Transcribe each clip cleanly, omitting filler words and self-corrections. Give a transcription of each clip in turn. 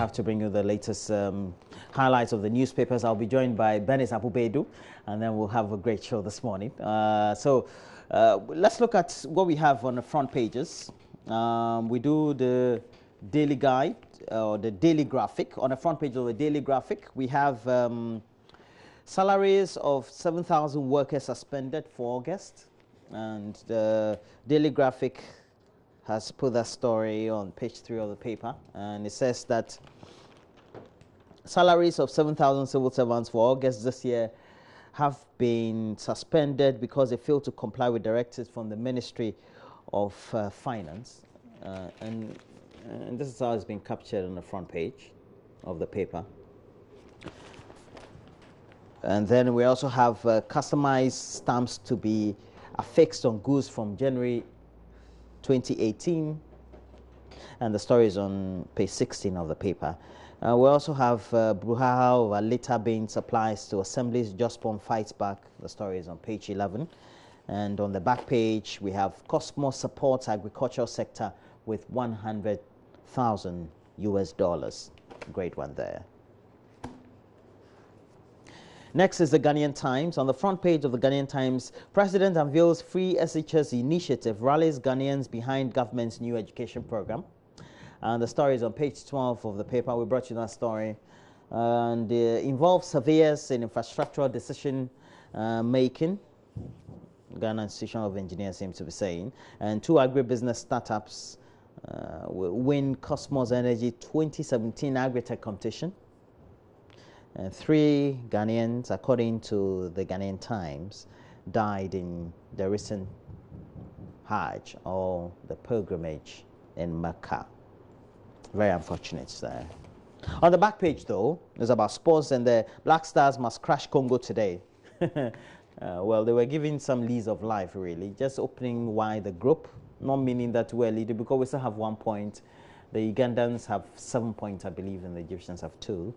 have to bring you the latest highlights of the newspapers. I'll be joined by Benis Abubedu, and then we'll have a great show this morning. So let's look at what we have on the front pages. We do the daily guide, or the daily graphic. On the front page of the daily graphic, we have salaries of 7,000 workers suspended for August. And the daily graphic has put that story on page 3 of the paper. And it says that salaries of 7,000 civil servants for August this year have been suspended because they failed to comply with directives from the Ministry of Finance. And this is how it's been captured on the front page of the paper. And then we also have customized stamps to be affixed on goods from January 2018. And the story is on page 16 of the paper. We also have brouhaha of litter bin supplies to assemblies. Jospon fights back. The story is on page 11. And on the back page, we have Cosmos supports agricultural sector with $100,000 US. Great one there. Next is the Ghanaian Times. On the front page of the Ghanaian Times, President unveils free SHS initiative, rallies Ghanaians behind government's new education program. And the story is on page 12 of the paper. We brought you that story. And involves surveyors in infrastructural decision making. Ghana Institution of Engineers seems to be saying. And 2 agribusiness startups will win Cosmos Energy 2017 Agritech competition. And 3 Ghanaians, according to the Ghanaian Times, died in the recent Hajj, or the pilgrimage in Mecca. Very unfortunate there. On the back page, though, is about sports, and the Black Stars must crash Congo today. Well, they were giving some lease of life, really, just opening wide the group, not meaning that we're leading, because we still have 1 point. The Ugandans have 7 points, I believe, and the Egyptians have 2.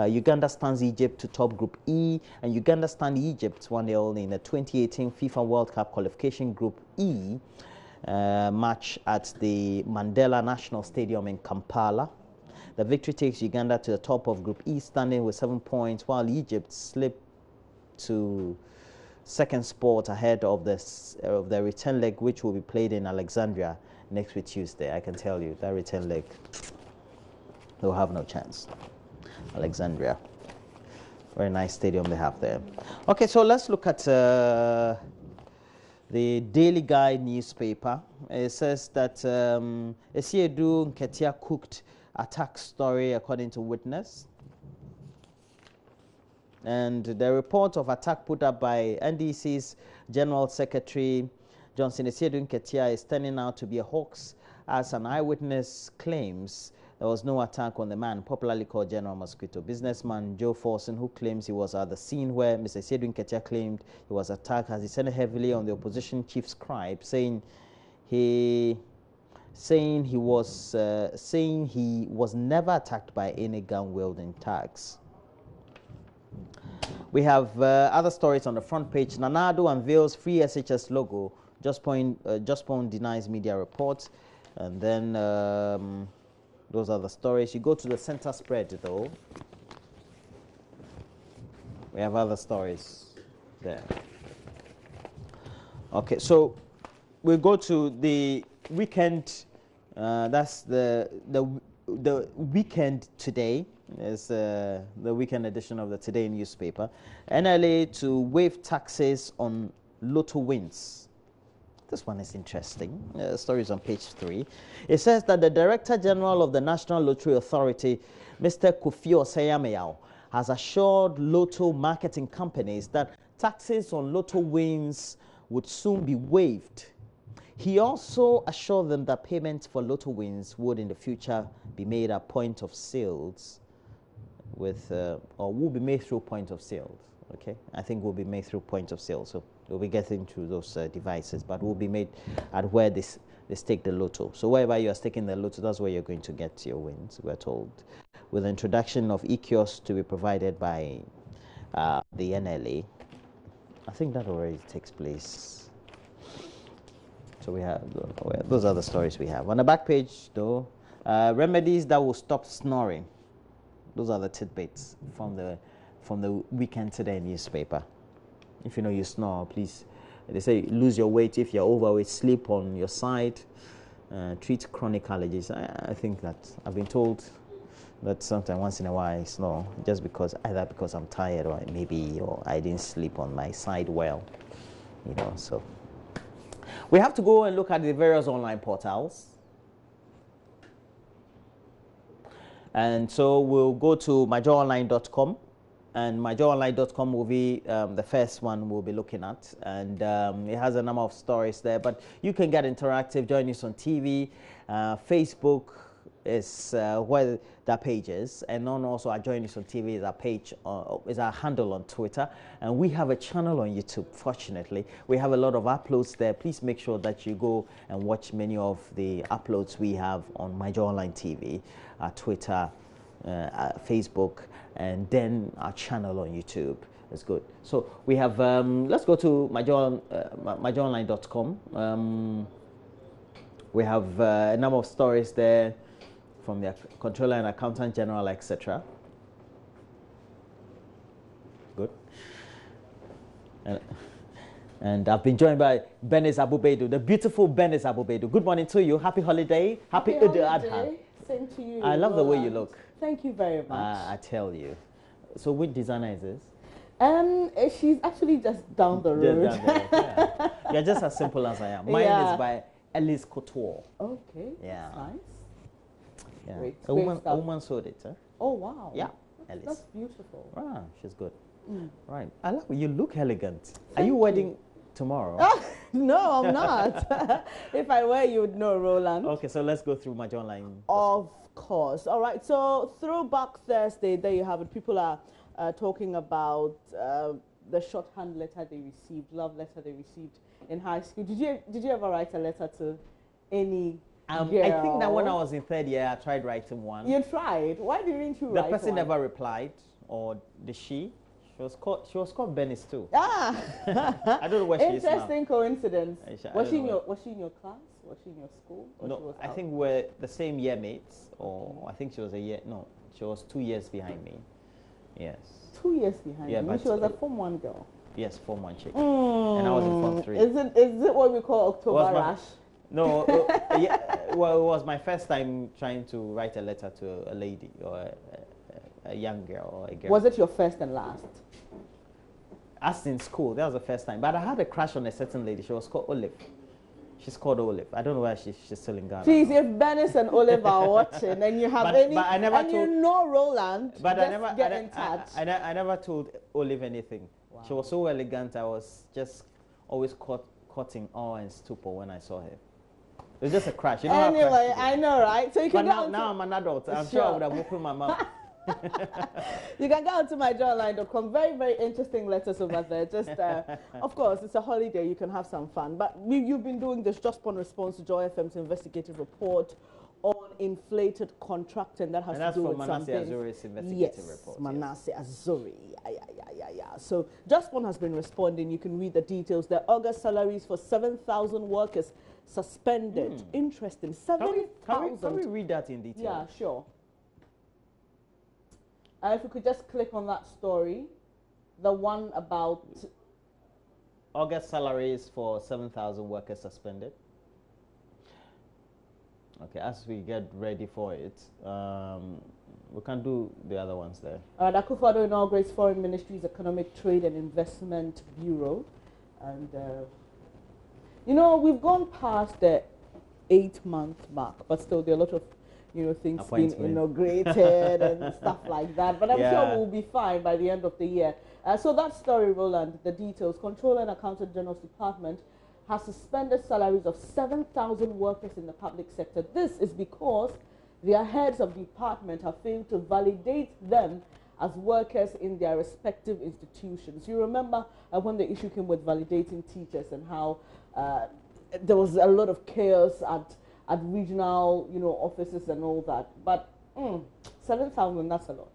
Uganda stands Egypt to top Group E, and Uganda stand Egypt 1-0 in the 2018 FIFA World Cup qualification Group E match at the Mandela National Stadium in Kampala. The victory takes Uganda to the top of Group E, standing with 7 points, while Egypt slipped to second spot ahead of the return leg, which will be played in Alexandria next week Tuesday. I can tell you that return leg, they'll have no chance. Alexandria, very nice stadium they have there. Okay, so let's look at the Daily Guide newspaper. It says that Esiedu Nketia cooked attack story according to witness. And the report of attack put up by NDC's General Secretary Johnson Esiedu Nketia is turning out to be a hoax, as an eyewitness claims there was no attack on the man popularly called General Mosquito. Businessman Joe Forson, who claims he was at the scene where Mr. Esiedu Nketia claimed he was attacked, has descended heavily on the opposition chief scribe, saying he was never attacked by any gun-wielding thugs. We have other stories on the front page. Nanado unveils free SHS logo. Jospon denies media reports. And then those are the stories. You go to the center spread, though. We have other stories there. Okay, so we go to the weekend. That's the weekend today. Is the weekend edition of the Today newspaper. NLA to waive taxes on lotto wins. This one is interesting. The story is on page 3. It says that the Director General of the National Lottery Authority, Mr. Kofi Osayameyao, has assured lotto marketing companies that taxes on lotto wins would soon be waived. He also assured them that payments for lotto wins would in the future be made at point of sales or will be made through point of sales. Okay, I think will be made through point of sale. So we'll be getting to those devices, but will be made at where they stake the lotto. So wherever you are staking the lotto, that's where you're going to get your wins, we're told. With the introduction of e-kiosks to be provided by the NLA, I think that already takes place. So we have, those are the stories we have. On the back page, though, remedies that will stop snoring. Those are the tidbits from the Weekend Today newspaper. If you know you snore, please. They say lose your weight if you're overweight. Sleep on your side. Treat chronic allergies. I think that I've been told that sometimes once in a while I snore just because either because I'm tired or I didn't sleep on my side well. You know, so we have to go and look at the various online portals. And so we'll go to myjoyonline.com, and myjoyonline.com will be the first one we'll be looking at. And it has a number of stories there, but you can get interactive. Join us on TV. Facebook is where that page is, and on also our Join Us on TV is our page, is our handle on Twitter, and we have a channel on YouTube. Fortunately, we have a lot of uploads there. Please make sure that you go and watch many of the uploads we have on My Joy Online TV, our Twitter, Facebook, and then our channel on YouTube. It's good. So we have. Let's go to myjoyonline.com. We have a number of stories there from the Controller and Accountant General, etc. Good. And I've been joined by Bernice Abubedu, the beautiful Bernice Abubedu. Good morning to you. Happy holiday. Happy Adha. Same to you. I love the way you look. Thank you very much. I tell you. So which designer is this? She's actually just down the road. Yeah. You're just as simple as I am. Mine is by Ellis Couture. Okay. Yeah. That's nice. Yeah. Great. A woman sewed it, huh? Oh wow. Yeah. Ellis. That's beautiful. Ah, she's good. Mm. Right. I love you. Look elegant. Are you wedding tomorrow? No, I'm not. If I were, you would know, Roland. Okay, so let's go through my Joy Online. Of course. All right. So Throwback Thursday, there you have it. People are talking about the shorthand letter they received, love letter they received in high school. Did you ever write a letter to any girl? I think that when I was in third year, I tried writing one. You tried? Why didn't you write one? The person never replied, or the she. She was called Bernice too. Ah, I don't know where she is now. Interesting coincidence. Was she in your class? Was she in your school? Or No, I think we're the same year mates, or I think she was she was 2 years behind me. Yes. 2 years behind yeah, me. But she was a Form 1 girl. Yes, Form 1 chick. And I was in Form 3. Is it what we call October rush? No, yeah. Well, it was my first time trying to write a letter to a lady or a young girl or a girl. Was it your first and last? As in school, that was the first time. But I had a crush on a certain lady. She was called Olive. She's called Olive. I don't know why she's still in Ghana. Please, if Bernice and Olive are watching and you have you know Roland, but just I never get in touch. I never told Olive anything. Wow. She was so elegant. I was just always caught in awe and stupor when I saw her. It was just a crush. You know anyway, I know, right? So you can now I'm an adult. I'm sure I would have opened my mouth. You can go onto myjoyonline.com. Very, very interesting letters over there. Just, of course, it's a holiday. You can have some fun. But you've been doing this just on response to Joy FM's investigative report on inflated contracting that has to do with something. Manasseh Azuri's investigative report. Manasseh Azuri. Yeah. So Just One has been responding. You can read the details. The August salaries for 7,000 workers suspended. Interesting. 7,000. Can we read that in detail? Yeah, sure. If we could just click on that story, the one about August salaries for 7,000 workers suspended. Okay, as we get ready for it, we can do the other ones there. Akufo-Addo inaugurates Foreign Ministry's Economic Trade and Investment Bureau, and we've gone past the 8-month mark, but still there are a lot of things being inaugurated and stuff like that. But I'm sure we'll be fine by the end of the year. So that story, Roland, the details. Controller and Accountant General's Department has suspended salaries of 7,000 workers in the public sector. This is because their heads of department have failed to validate them as workers in their respective institutions. You remember when the issue came with validating teachers and how there was a lot of chaos at regional, offices and all that. But 7,000, that's a lot.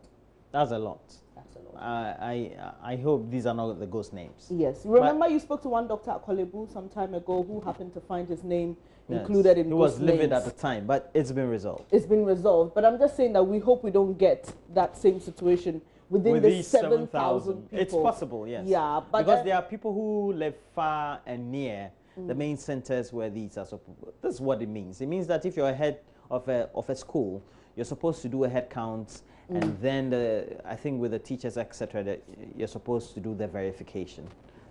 That's a lot. That's a lot. I hope these are not the ghost names. Yes. Remember you spoke to one Dr. Akolebu some time ago who happened to find his name included in It was livid names. at the time, but it's been resolved. It's been resolved. But I'm just saying that we hope we don't get that same situation within the 7,000 people. It's possible, yes. Yeah, but because there are people who live far and near the main centers where these are. This is what it means. It means that if you're a head of a school, you're supposed to do a head count, and then I think with the teachers, etc., you're supposed to do the verification.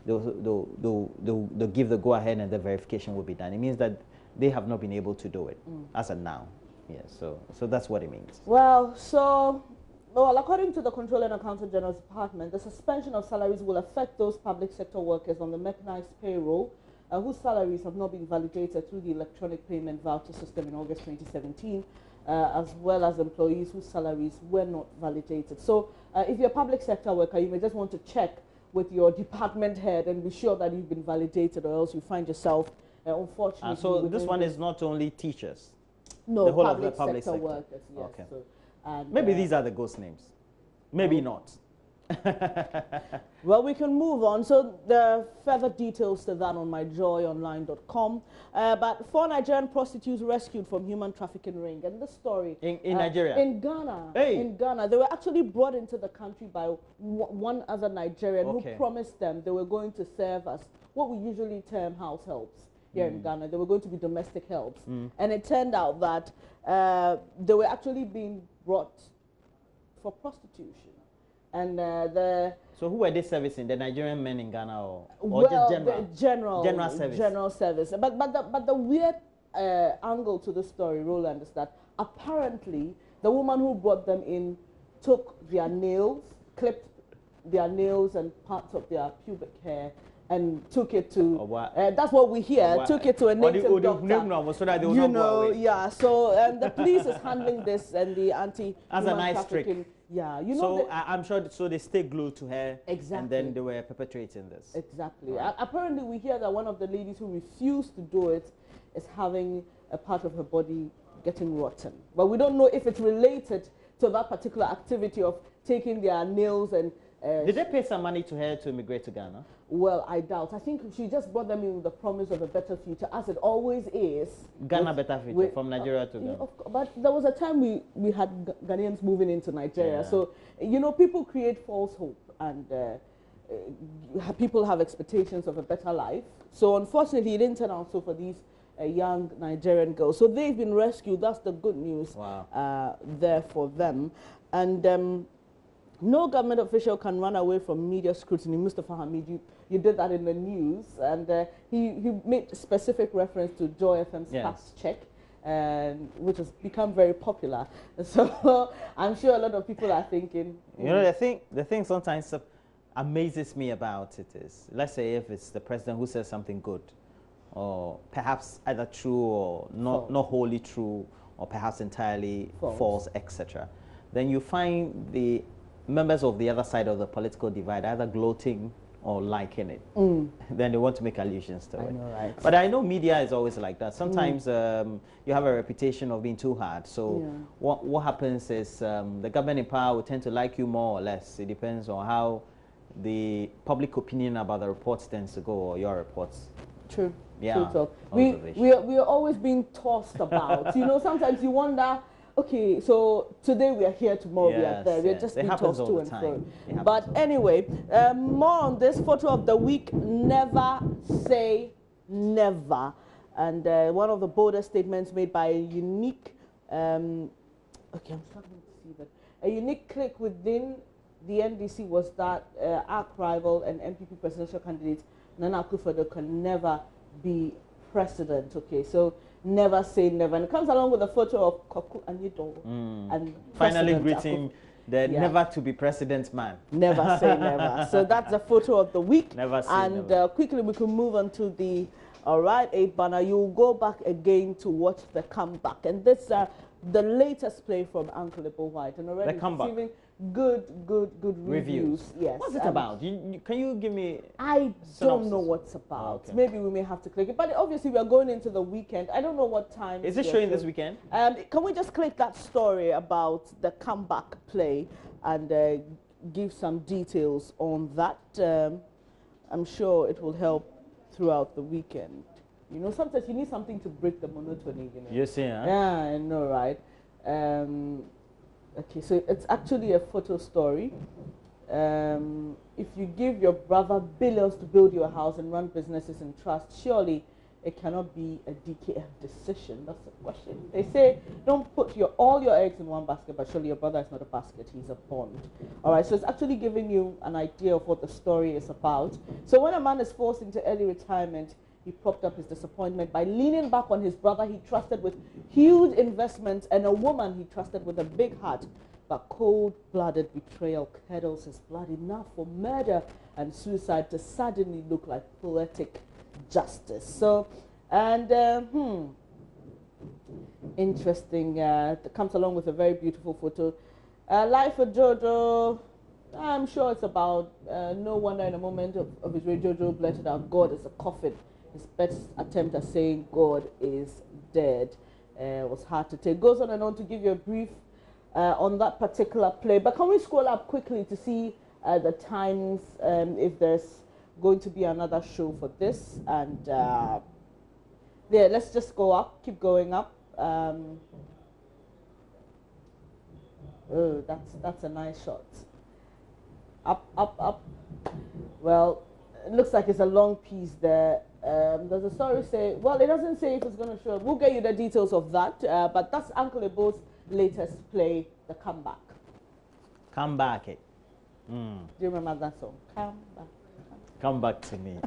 They'll give the go ahead, and the verification will be done. It means that they have not been able to do it as of now. Yes, so that's what it means. Well, according to the Controller and Accountant General's Department, the suspension of salaries will affect those public sector workers on the mechanized payroll whose salaries have not been validated through the electronic payment voucher system in August 2017, as well as employees whose salaries were not validated. So if you're a public sector worker, you may just want to check with your department head and be sure that you've been validated, or else you find yourself, unfortunately... so this one is not only teachers? No, the whole public, of the public sector sector workers, yes. Okay. So, and, maybe these are the ghost names. Maybe not. Well, we can move on. So there are further details to that on myjoyonline.com. But 4 Nigerian prostitutes rescued from human trafficking ring. And this story... In Nigeria? In Ghana. Hey. In Ghana. They were actually brought into the country by one other Nigerian who promised them they were going to serve as what we usually term house helps here in Ghana. They were going to be domestic helps. And it turned out that they were actually being brought for prostitution. And so who were they servicing? The Nigerian men in Ghana, or well, just general? General service. General service. But the weird angle to the story, Roland, is that apparently the woman who brought them in took their nails, clipped their nails and parts of their pubic hair, and took it to, that's what we hear, took it to a native doctor. So that they you know, yeah, so the police is handling this, and the as a nice trick. Yeah, you know. So I'm sure, so they stay glued to her, exactly, and then they were perpetrating this. Exactly. Apparently we hear that one of the ladies who refused to do it is having a part of her body getting rotten. But we don't know if it's related to that particular activity of taking their nails and... Did they pay some money to her to immigrate to Ghana? Well, I doubt. I think she just brought them in with the promise of a better future, as it always is. Ghana better future, from Nigeria to Ghana. But there was a time we had Ghanaians moving into Nigeria. Yeah. So, you know, people create false hope, and people have expectations of a better life. So, unfortunately, it didn't turn out so for these young Nigerian girls. So, they've been rescued. That's the good news there for them. And... no government official can run away from media scrutiny. Mustafa Hamid, you did that in the news, and he made specific reference to Joy FM's Fast Check, which has become very popular. So I'm sure a lot of people are thinking... You know, the thing sometimes amazes me about it is, let's say if it's the president who says something good, or perhaps either true or not wholly true, or perhaps entirely false, etc., then you find the members of the other side of the political divide either gloating or liking it. Then they want to make allusions to it. I know, right? But I know media is always like that. Sometimes you have a reputation of being too hard. So what happens is the government in power will tend to like you more or less. It depends on how the public opinion about the reports tends to go, or your reports. True. Yeah. True talk. We are always being tossed about. You know, sometimes you wonder, okay, so today we are here, tomorrow we are there. We're just being tossed to and fro. But anyway, more on this photo of the week, never say never. And one of the boldest statements made by a unique, okay, I'm struggling to see that. A unique clique within the NDC was that ARC rival and MPP presidential candidate Nana Akufo-Addo can never be president. Okay, so never say never. And it comes along with a photo of Koku Anyido and finally greeting the never to be president man. Never say never. So that's the photo of the week. Never say and never. Quickly we can move on to the Right 8 banner. You'll go back again to watch the comeback. And this the latest play from Uncle Ibo White, and already receiving good reviews. Yes. What's it about? Can you give me? I don't know what's about. Okay. Maybe we may have to click it. But obviously we are going into the weekend. I don't know what time. Is it showing this weekend? Can we just click that story about the comeback play and give some details on that? I'm sure it will help throughout the weekend. You know, sometimes you need something to break the monotony, you know. You see, huh? Yeah, I know, right? Okay, so it's actually a photo story. If you give your brother billions to build your house and run businesses in trust, surely it cannot be a DKF decision. That's the question. They say don't put all your eggs in one basket, but surely your brother is not a basket, he's a pond. All right, so it's actually giving you an idea of what the story is about. So when a man is forced into early retirement, he propped up his disappointment by leaning back on his brother he trusted with huge investments and a woman he trusted with a big heart. But cold-blooded betrayal curdles his blood enough for murder and suicide to suddenly look like poetic justice. So, and interesting, it comes along with a very beautiful photo. Life of Jojo, I'm sure it's about, no wonder in a moment of his radio, Jojo blurted out, God is a coffin. His best attempt at saying God is dead was hard to take. Goes on and on to give you a brief on that particular play. But can we scroll up quickly to see the times, if there's going to be another show for this? And yeah, let's just go up, keep going up. Oh, that's a nice shot. Up, up, up. Well, it looks like it's a long piece there. Does the story say, well, it doesn't say if it's going to show. We'll get you the details of that. But that's Uncle Ebo's latest play, The Comeback. Come back. Do you remember that song? Come back. Come back to me.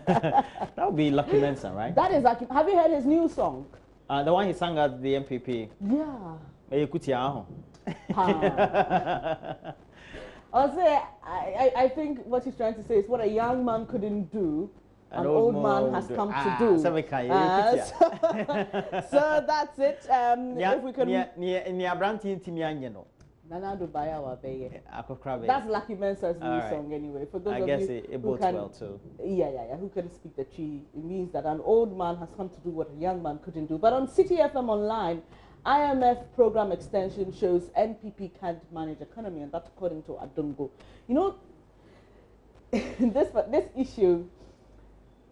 That would be Lucky Mensa, right? That is Lucky. Have you heard his new song? The one he sang at the MPP. Yeah. I'll say, I think what he's trying to say is what a young man couldn't do, an old man has come to do. So that's it. If we can... That's Lucky Mensa's new song anyway. For those I of guess you it bodes well too. Yeah, who can speak the tree? It means that an old man has come to do what a young man couldn't do. But on City FM Online, IMF program extension shows NPP can't manage economy, and that's according to Adongo. You know, this issue,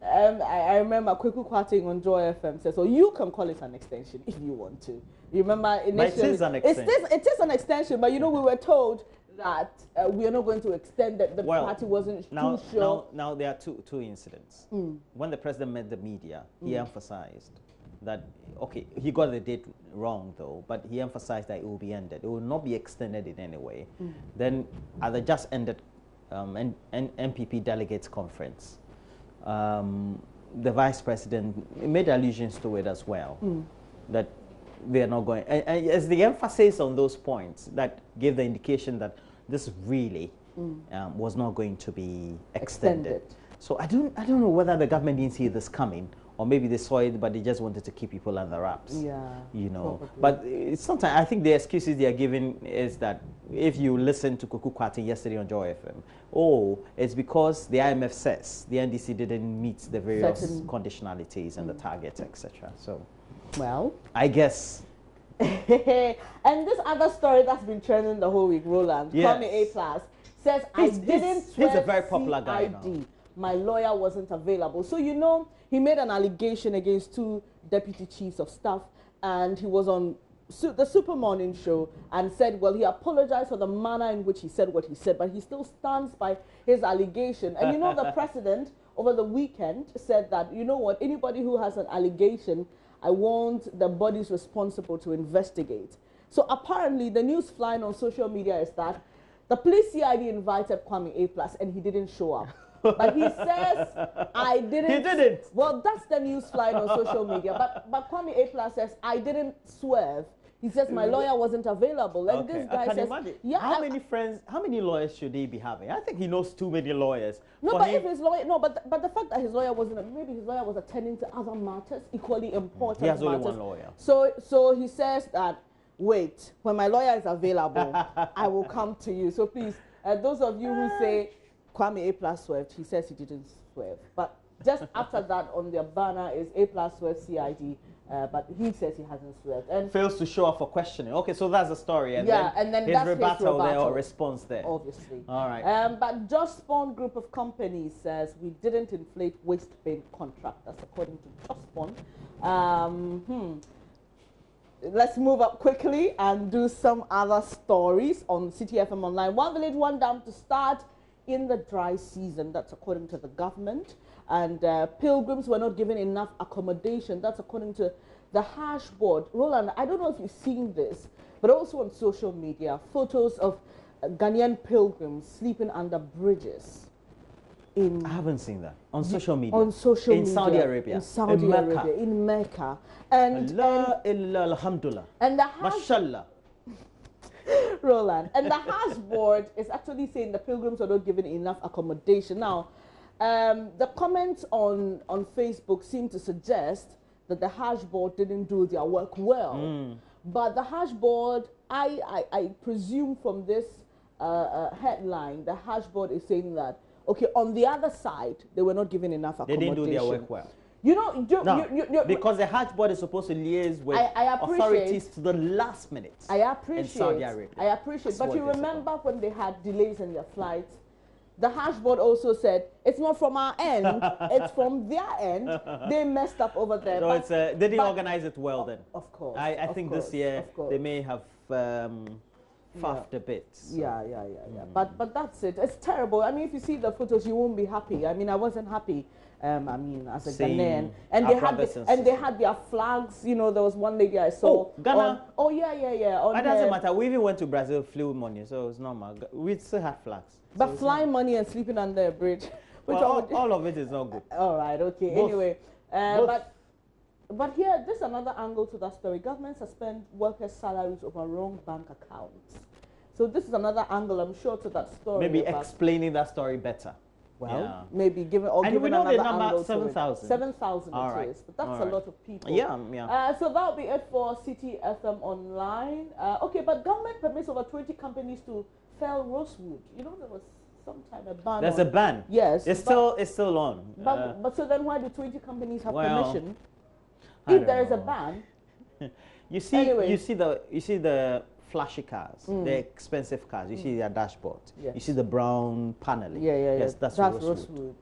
I remember Kweku Kwating on Joy FM says, so you can call it an extension if you want to. You remember initially, it is an extension. It is an extension, but you know we were told that we are not going to extend it. The party wasn't too sure. Now there are two incidents. When the president met the media, he emphasized that, okay, he got the date wrong though, but he emphasized that it will be ended. It will not be extended in any way. Then at the just ended NPP delegates conference, the vice president made allusions to it as well, that they are not going, and as the emphasis on those points that gave the indication that this really was not going to be extended. So I don't know whether the government didn't see this coming, or maybe they saw it but they just wanted to keep people under wraps. Yeah, you know. Probably. But sometimes I think the excuses they are giving is that if you listen to Kweku Kwating yesterday on Joy FM, it's because the IMF says the NDC didn't meet the various conditionalities and the targets, etc. So, well, I guess. And this other story that's been trending the whole week, Roland, Kwame A+ says, I didn't swear he's a very popular guy now. My lawyer wasn't available. So, you know, he made an allegation against 2 deputy chiefs of staff, and he was on the Super Morning Show and said, well, he apologized for the manner in which he said what he said, but he still stands by his allegation. And you know, the president over the weekend said that, you know what, anybody who has an allegation, I want the bodies responsible to investigate. So apparently the news flying on social media is that the police CID invited Kwame A+ and he didn't show up. But he says, I didn't. He didn't. Well, that's the news flying on social media. But Kwame A+ says, I didn't swerve. He says, my lawyer wasn't available. And this guy says, yeah, how many lawyers should he be having? I think he knows too many lawyers. No, but if his lawyer, but the fact that his lawyer wasn't, maybe his lawyer was attending to other matters, equally important He has matters. only one lawyer. So he says that, wait, when my lawyer is available, I will come to you. So please, those of you who say Kwame A+ swerved, he says he didn't swerve. But just after that, on their banner is A+ swerved CID but he says he hasn't swept. And fails to show up for questioning. Okay, so that's the story. And yeah, and then that's his rebuttal there or response there. Obviously. All right. But Just Spawn Group of Companies says we didn't inflate waste bin contract. That's according to Just Spawn. Let's move up quickly and do some other stories on City FM Online. One village, one dam to start in the dry season. That's according to the government. And pilgrims were not given enough accommodation. That's according to the Hash Board. Roland, I don't know if you've seen this, but also on social media, photos of Ghanaian pilgrims sleeping under bridges. I haven't seen that on social media. On social media. In Saudi Arabia. In Saudi Arabia. In Mecca. Alhamdulillah. And the Hash, Mashallah. Roland. And the Hash Board is actually saying the pilgrims are not given enough accommodation. Now, the comments on Facebook seem to suggest that the Hash Board didn't do their work well. But the Hash Board, I presume from this headline, the Hash Board is saying that, okay, on the other side, they were not given enough accommodation. They didn't do their work well. You know, because the Hajj board is supposed to liaise with authorities to the last minute. I appreciate. In Saudi Arabia. I appreciate. But you remember when they had delays in their flights, the Hajj board also said it's not from our end, it's from their end. They messed up over there. No, they didn't organize it well then. Of course. I think this year they may have faffed a bit. So. Yeah. But that's it. It's terrible. I mean, if you see the photos, you won't be happy. I mean, I wasn't happy. I mean, as a Ghanaian, and they had their flags. You know, there was one lady I saw. Oh, Ghana. Yeah. It doesn't matter. We even went to Brazil, flew money, so it's normal. We still had flags. But so flying money and sleeping under a bridge. Well, all of it is not good. All right. Okay. Both. Anyway, but here, there's another angle to that story. Government suspend workers' salaries over wrong bank accounts. So this is another angle, I'm sure, to that story. Maybe explaining that story better. Well, maybe given or and given we know another the number angle 7,000. 7,000 it is, but that's a lot of people. Yeah. So that'll be it for City FM Online. Okay, but government permits over 20 companies to fell rosewood. You know, there was sometime a ban. There's a ban. Yes. It's still on. But so then why do 20 companies have permission? If there is a ban. You see, anyway. you see the flashy cars, the expensive cars. You see their dashboard. Yes. You see the brown paneling. Yeah. Yes, that's rosewood.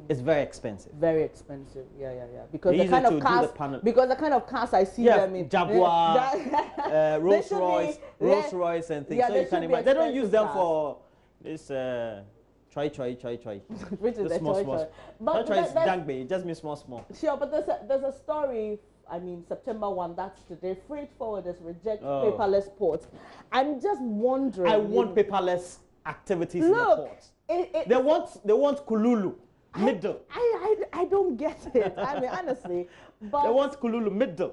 It's very expensive. Very expensive. Yeah. Because the kind of cars, I see them in Jaguar, Rolls Royce, and things. Yeah, so you can imagine. They don't use them for this. Choi. Which is the small. But choi is dangbe. It just means small. Sure, but there's a story. I mean, September 1, that's today. Freight forwarders reject paperless ports. I'm just wondering. I want paperless activities in the ports. They want Kululu, middle. I don't get it. I mean, honestly. But they want Kululu, middle.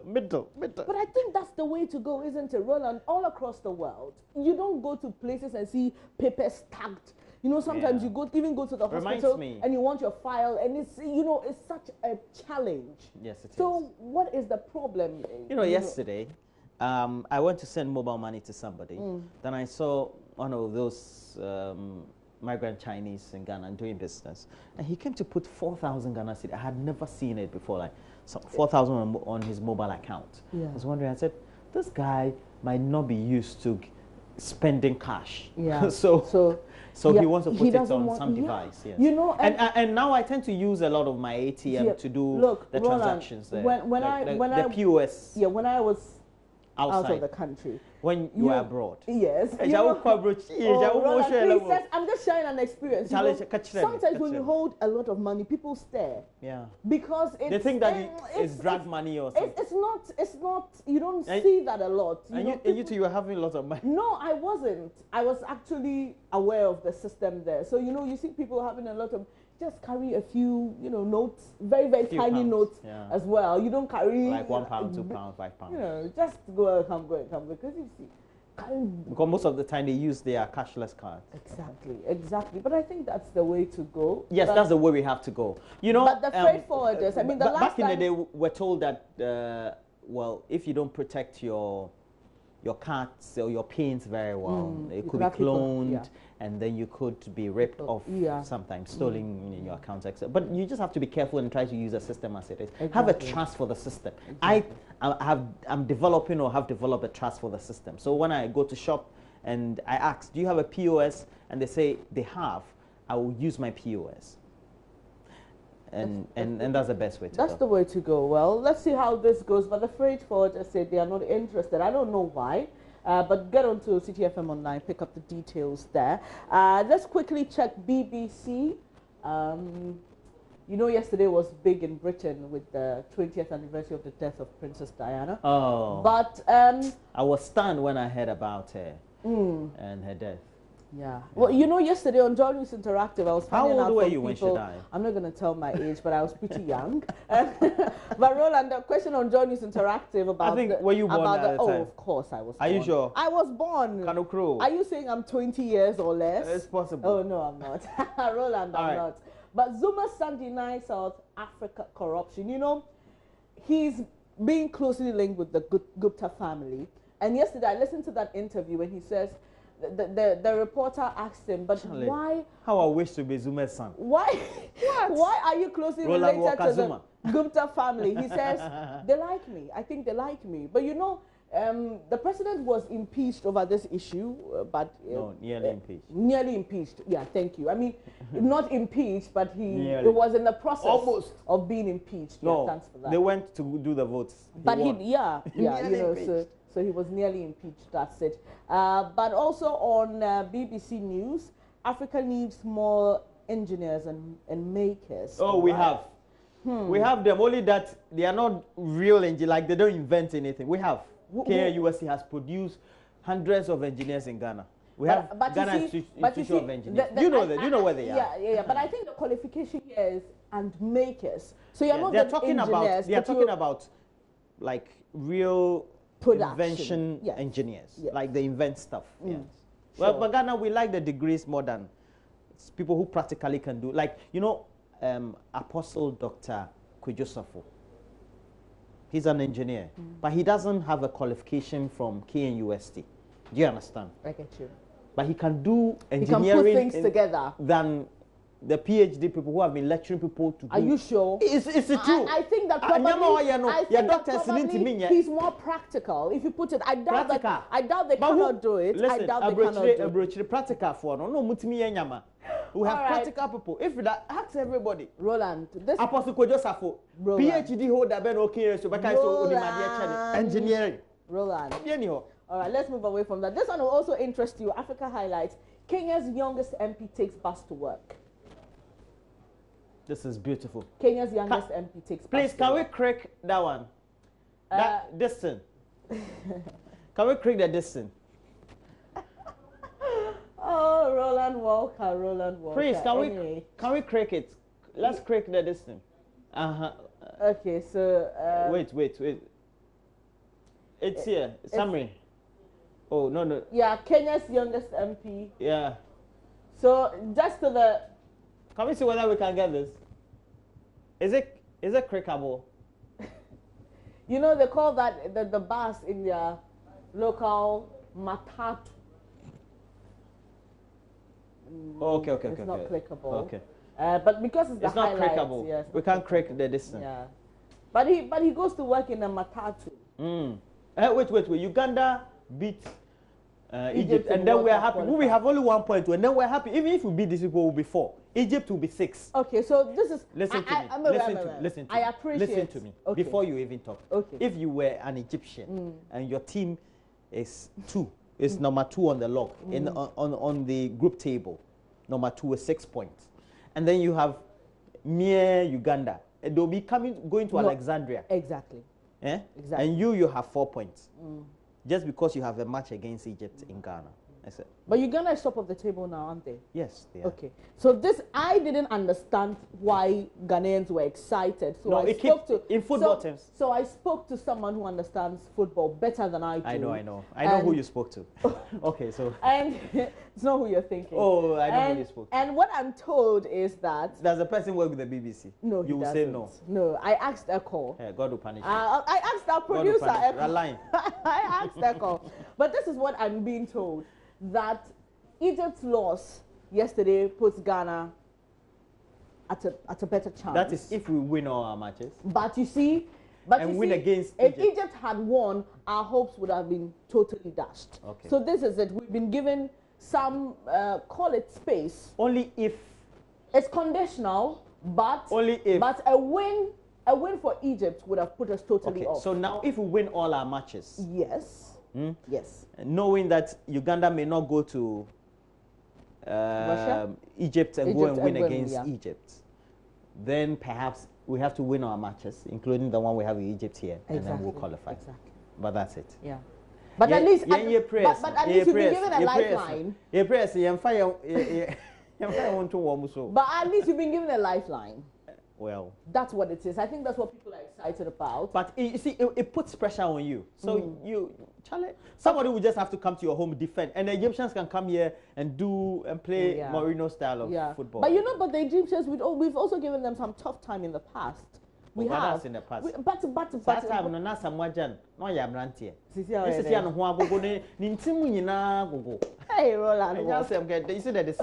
But I think that's the way to go, isn't it, Roland? All across the world. You don't go to places and see paper stacked. You know, sometimes you even go to the hospital and you want your file, and it's it's such a challenge. Yes, it is. So what is the problem? Yesterday, I went to send mobile money to somebody. Then I saw one of those migrant Chinese in Ghana doing business, and he came to put 4,000 Ghana cedi. I had never seen it before, like 4,000 on his mobile account. Yeah. I was wondering. I said, this guy might not be used to spending cash. Yeah. So he wants to put it on some device. Yes. And now I tend to use a lot of my ATM to do the transactions there. When the POS. Yeah, when I was outside out of the country. When you are abroad. Yes. Roland, I'm just sharing an experience. Sometimes when you hold a lot of money, people stare. Yeah. Because they think that it's drag money or something. It's not, you don't see that a lot. You were having a lot of money. No, I wasn't. I was actually aware of the system there. So, you see people having a lot of, just carry a few, notes, very, very tiny notes as well. You don't carry like £1, £2, £5. Just go and come, because you see. Because most of the time they use their cashless cards. Exactly. But I think that's the way to go. Yes, that's the way we have to go. But the freight forwarders, back in the day, we're told that, if you don't protect your your cards or your pins very well. It could be cloned, and then you could be ripped off sometimes, stolen in your accounts, etc. But you just have to be careful and try to use the system as it is. Exactly. Have a trust for the system. Exactly. I'm developing or have developed a trust for the system. So when I go to shop and I ask, do you have a POS? And they say they have, I will use my POS. And that's the best way to go. That's the way to go. Well, let's see how this goes. But the freight forwarders said they are not interested. I don't know why. But get on to City FM Online, pick up the details there. Let's quickly check BBC. You know, yesterday was big in Britain with the 20th anniversary of the death of Princess Diana. Oh. But I was stunned when I heard about her and her death. Yeah. Well, you know, yesterday on JoyNews Interactive, I was finding out from from you when she died? I'm not going to tell my age, but I was pretty young. But Roland, the question on JoyNews Interactive about I think, were you born at the time? Of course I was Are born. you sure? I was born. Are you saying I'm 20 years or less? It's possible. Oh, no, I'm not. Roland, I'm not. But Zuma's son denies South Africa corruption. You know, he's being closely linked with the Gupta family. And yesterday I listened to that interview when he says, the reporter asked him, but Charlie, why? How I wish to be Zuma's son. Why? Why are you closely related to the Gupta family? He says, they like me. I think they like me. But you know, the president was impeached over this issue, but... no, nearly impeached. Nearly impeached. Yeah, thank you. I mean, not impeached, but it was in the process of being impeached. No, yeah, thanks for that. They went to do the votes. But you know, so he was nearly impeached, that's it. But also on BBC News, Africa needs more engineers and makers. Oh, we have. We have them, only that they are not real engineers, like they don't invent anything. We have. KUSC has produced hundreds of engineers in Ghana. We have Ghana Institute of Engineers. You know that. You know where they are. Yeah. But I think the qualification here is and makers. So you're not they're talking about. They are talking about like real invention engineers, like they invent stuff. Yes. Well, but Ghana, we like the degrees more than people who practically can do. Like, you know, Apostle Dr. Kujosafo. He's an engineer, but he doesn't have a qualification from KNUST. Do you understand? I get you. But he can do engineering. He can put things together. Than the PhD people who have been lecturing people to do. Are you sure? It's true. I think that probably he's more practical. If you put it, I doubt they cannot do it. Listen, I doubt they cannot do it. Practical for no mutimi yenyama. We have practical people. If that, ask everybody. Roland, this Apostle Kojosafo, PhD holder Ben okay, so engineering. Roland. All right, let's move away from that. This one will also interest you. Africa highlights: Kenya's youngest MP takes bus to work. This is beautiful. Kenya's youngest MP takes bus to work. Please, can we crack that one? That distance. Can we crack the distance? Oh, Roland Walker. Please, can we crack it? Let's crack the distance. Okay, so wait. It's here. Summary. Oh no. Yeah, Kenya's youngest MP. Yeah. So just to the. Can we see whether we can get this? Is it crackable? You know, they call that the bus in their local matatu. Okay. It's not clickable. Okay. But because it's not crackable. Yes, we can't crack the distance. Yeah. But he goes to work in a matatu. Wait. Uganda beat Egypt, and then we're happy. We have only 1 point, and then we're happy. Even if we beat these people, we'll be 4. Egypt will be 6. Okay, so this is. Listen to me. Listen to me. I appreciate. Listen to me before you even talk. Okay. If you were an Egyptian and your team is 2, is number 2 on the log on the group table, number 2 is 6 points, and then you have mere Uganda, and they'll be going to Alexandria. Exactly. Exactly. And you have 4 points. Just because you have a match against Egypt in Ghana. I said. But Uganda is top of the table now, aren't they? Yes, they are. Okay. So this, I didn't understand why Ghanaians were excited. So no, I spoke to in football terms. So I spoke to someone who understands football better than I do. I know. I know who you spoke to. Okay, so. And it's not who you're thinking. Oh, I know who you spoke to. And what I'm told is that. Does the person work with the BBC? No, you will say no. No, I asked Echo. Yeah, God will punish you. I asked our producer. Echo. Lying. I asked Echo. But this is what I'm being told, that Egypt's loss yesterday puts Ghana at a better chance. That is if we win all our matches. But you see, win against Egypt. If Egypt had won, our hopes would have been totally dashed. Okay. So this is it. We've been given some, call it space. Only if. It's conditional, but only if. But a win for Egypt would have put us totally off. So now, if we win all our matches. Yes. Yes. Knowing that Uganda may not go to Egypt and go and win against Egypt, then perhaps we have to win our matches, including the one we have in Egypt here, and then we'll qualify. Exactly. But that's it. Yeah. But at least, but at least you've been given a lifeline. But at least you've been given a lifeline. Well, that's what it is. I think that's what people are excited about. But you see, it puts pressure on you. So somebody will just have to come to your home, defend, and the Egyptians can come here and play Mourinho style of football. But but the Egyptians, we've also given them some tough time in the past. We have in the past. But that time no na Samuajan no ya brantie. This is no ho agogo ni ntimu nyina agogo. Hey Roland. You see that this.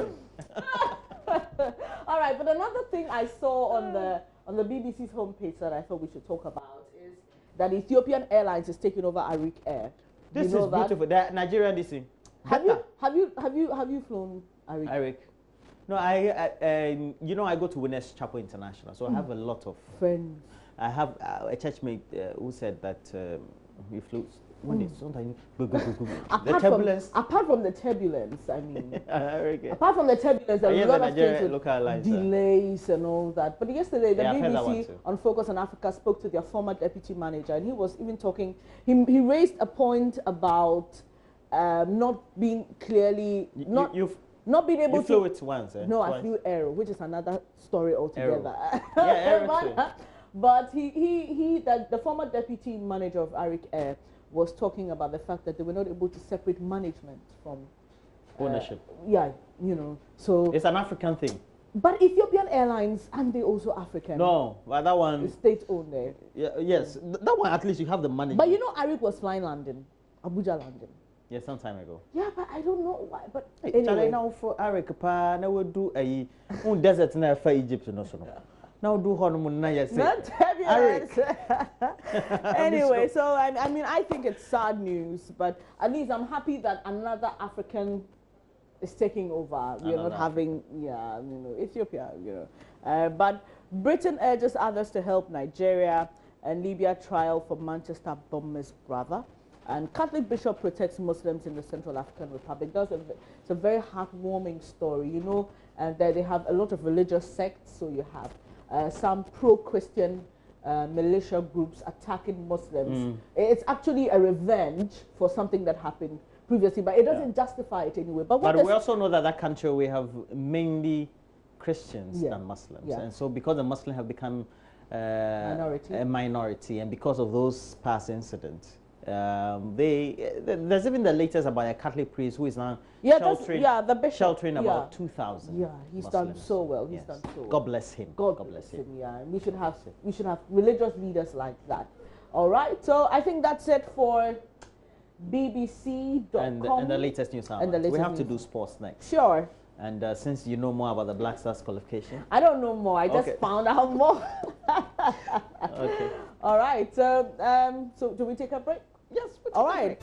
All right, but another thing I saw on the BBC's homepage that I thought we should talk about is that Ethiopian Airlines is taking over Arik Air. This is beautiful. The Nigerian this thing. Have you flown Arik? Arik. No, I go to Winners Chapel International, so I have a lot of friends. I have a churchmate who said that he flew. Apart from the turbulence, I mean, apart from the turbulence, there are a lot of things, delays and all that. But yesterday, the BBC on Focus on Africa spoke to their former deputy manager, and he was even talking. He raised a point about not being clearly not being able to. You flew it once, eh? No, twice. I flew Air, which is another story altogether. Yeah, but the former deputy manager of Arik Air was talking about the fact that they were not able to separate management from ownership. So it's an African thing. But Ethiopian Airlines, aren't they also African? No, but that one is state-owned there. Yes, that one at least you have the money. But Arik was flying London, Abuja, London. Yeah, some time ago. Yeah, but I don't know why. But anyway, now for Arik, now we do a desert now for Egypt, Now do honeymoon now, yes. Anyway, so I mean, I think it's sad news, but at least I'm happy that another African is taking over. We're not having, Ethiopia, But Britain urges others to help Nigeria, and Libya trial for Manchester bomber's brother. And Catholic bishop protects Muslims in the Central African Republic. It's a very heartwarming story, and there they have a lot of religious sects. So you have some pro-Christian militia groups attacking Muslims. It's actually a revenge for something that happened previously, but it doesn't justify it anyway. But we also know that country we have mainly Christians than Muslims, and so because the Muslims have become a minority, and because of those past incidents. There's even the latest about a Catholic priest who is now sheltering about 2,000. Yeah, he's done so well. He's done so well. God bless him. God bless him. Yeah, and we should have religious leaders like that. All right. So I think that's it for BBC.com and the latest news. We have to do sports next. Sure. And since you know more about the Black Stars qualification, I don't know more. I just found out more. Okay. All right. So do we take a break? Yes. All right.